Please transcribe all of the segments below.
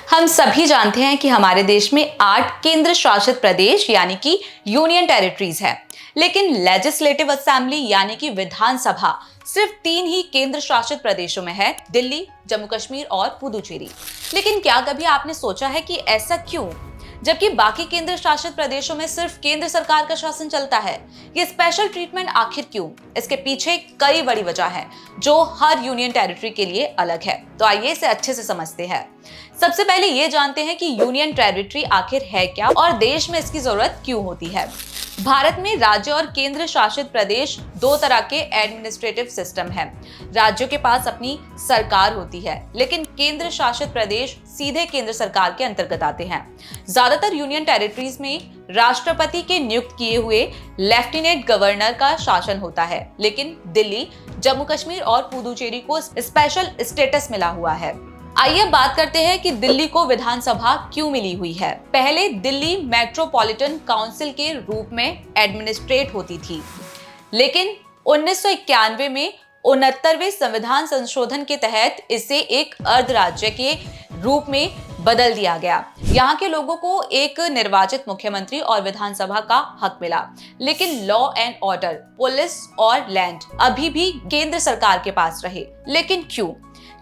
हम सभी जानते हैं कि हमारे देश में 8 केंद्र शासित प्रदेश यानी कि यूनियन टेरिटरीज है, लेकिन लेजिस्लेटिव असेंबली यानी कि विधानसभा सिर्फ 3 ही केंद्र शासित प्रदेशों में है, दिल्ली, जम्मू कश्मीर और पुदुचेरी। लेकिन क्या कभी आपने सोचा है कि ऐसा क्यों, जबकि बाकी केंद्र शासित प्रदेशों में सिर्फ केंद्र सरकार का शासन चलता है? ये स्पेशल ट्रीटमेंट आखिर क्यों? इसके पीछे कई बड़ी वजह है जो हर यूनियन टेरिटरी के लिए अलग है। तो आइए इसे अच्छे से समझते हैं। सबसे पहले ये जानते हैं कि यूनियन टेरिटरी आखिर है क्या और देश में इसकी जरूरत क्यों होती है। भारत में राज्य और केंद्र शासित प्रदेश दो तरह के एडमिनिस्ट्रेटिव सिस्टम है। राज्यों के पास अपनी सरकार होती है, लेकिन केंद्र शासित प्रदेश सीधे केंद्र सरकार के अंतर्गत आते हैं। ज्यादातर यूनियन टेरिटरीज में राष्ट्रपति के नियुक्त किए हुए लेफ्टिनेंट गवर्नर का शासन होता है, लेकिन दिल्ली, जम्मू कश्मीर और पुदुचेरी को स्पेशल स्टेटस मिला हुआ है। आइए बात करते हैं कि दिल्ली को विधानसभा क्यों मिली हुई है। पहले दिल्ली मेट्रोपॉलिटन काउंसिल के रूप में एडमिनिस्ट्रेट होती थी, लेकिन 1991 में 69वें संविधान संशोधन के तहत इसे एक अर्ध राज्य के रूप में बदल दिया गया। यहाँ के लोगों को एक निर्वाचित मुख्यमंत्री और विधानसभा का हक मिला, लेकिन लॉ एंड ऑर्डर, पुलिस और लैंड अभी भी केंद्र सरकार के पास रहे। लेकिन क्यों?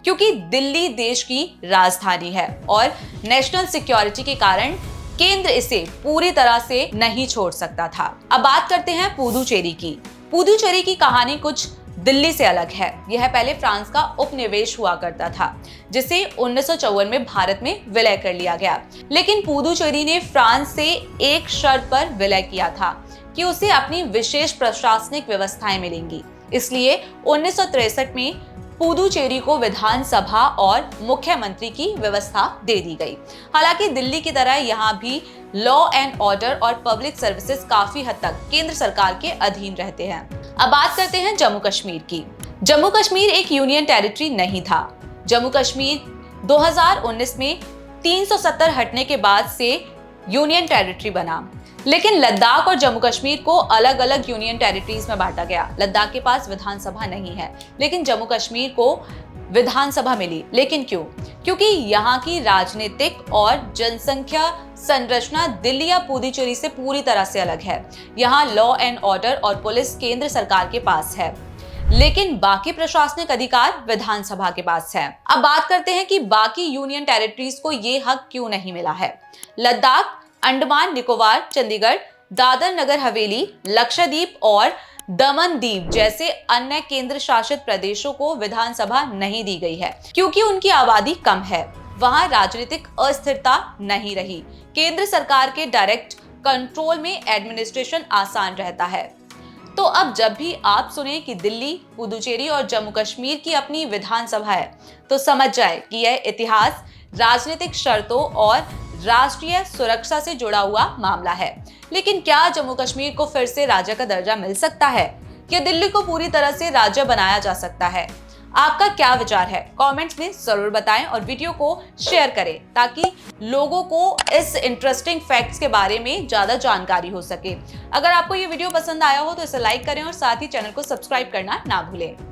क्योंकि दिल्ली देश की राजधानी है और नेशनल सिक्योरिटी के कारण केंद्र इसे पूरी तरह से नहीं छोड़ सकता था। अब बात करते हैं पुदुचेरी की। पुदुचेरी की कहानी कुछ दिल्ली से अलग है। यह पहले फ्रांस का उपनिवेश हुआ करता था, जिसे 1954 में भारत में विलय कर लिया गया। लेकिन पुदुचेरी ने फ्रांस से एक शर्त पर विलय किया था कि उसे अपनी विशेष प्रशासनिक व्यवस्थाएं मिलेंगी। इसलिए 1963 में पुदुचेरी को विधानसभा और मुख्यमंत्री की व्यवस्था दे दी गई। हालांकि दिल्ली की तरह यहाँ भी लॉ एंड ऑर्डर और पब्लिक सर्विसेज काफी हद तक केंद्र सरकार के अधीन रहते हैं। अब बात करते हैं जम्मू कश्मीर की। जम्मू कश्मीर एक यूनियन टेरिटरी नहीं था। जम्मू कश्मीर 2019 में 370 हटने के बाद से यूनियन टेरिटरी बना, लेकिन लद्दाख और जम्मू कश्मीर को अलग अलग यूनियन टेरिटरीज में बांटा गया। लद्दाख के पास विधानसभा नहीं है, लेकिन जम्मू कश्मीर को विधानसभा मिली। लेकिन क्यों? क्योंकि यहाँ की राजनीतिक और जनसंख्या संरचना दिल्ली या पुदुचेरी से पूरी तरह से अलग है। यहाँ लॉ एंड ऑर्डर और पुलिस केंद्र सरकार के पास है, लेकिन बाकी प्रशासनिक अधिकार विधानसभा के पास है। अब बात करते हैं कि बाकी यूनियन टेरिटरीज को ये हक क्यों नहीं मिला है। लद्दाख, अंडमान निकोबार, चंडीगढ़, दादर नगर हवेली, लक्षद्वीप और दमन दीव जैसे अन्य केंद्र शासित प्रदेशों को विधानसभा नहीं दी गई है, क्योंकि उनकी आबादी कम है। वहां राजनीतिक अस्थिरता नहीं रही। केंद्र सरकार के डायरेक्ट कंट्रोल में एडमिनिस्ट्रेशन आसान रहता है। तो अब जब भी आप सुने कि दिल्ली, पुदुचेरी और जम्मू कश्मीर की अपनी विधानसभा है, तो समझ जाए कि यह इतिहास, राजनीतिक शर्तों और राष्ट्रीय सुरक्षा से जुड़ा हुआ मामला है। लेकिन क्या जम्मू कश्मीर को फिर से राज्य का दर्जा मिल सकता है? क्या दिल्ली को पूरी तरह से राज्य बनाया जा सकता है? आपका क्या विचार है? कमेंट्स में जरूर बताएं और वीडियो को शेयर करें, ताकि लोगों को इस इंटरेस्टिंग फैक्ट्स के बारे में ज्यादा जानकारी हो सके। अगर आपको ये वीडियो पसंद आया हो तो इसे लाइक करें और साथ ही चैनल को सब्सक्राइब करना ना भूलें।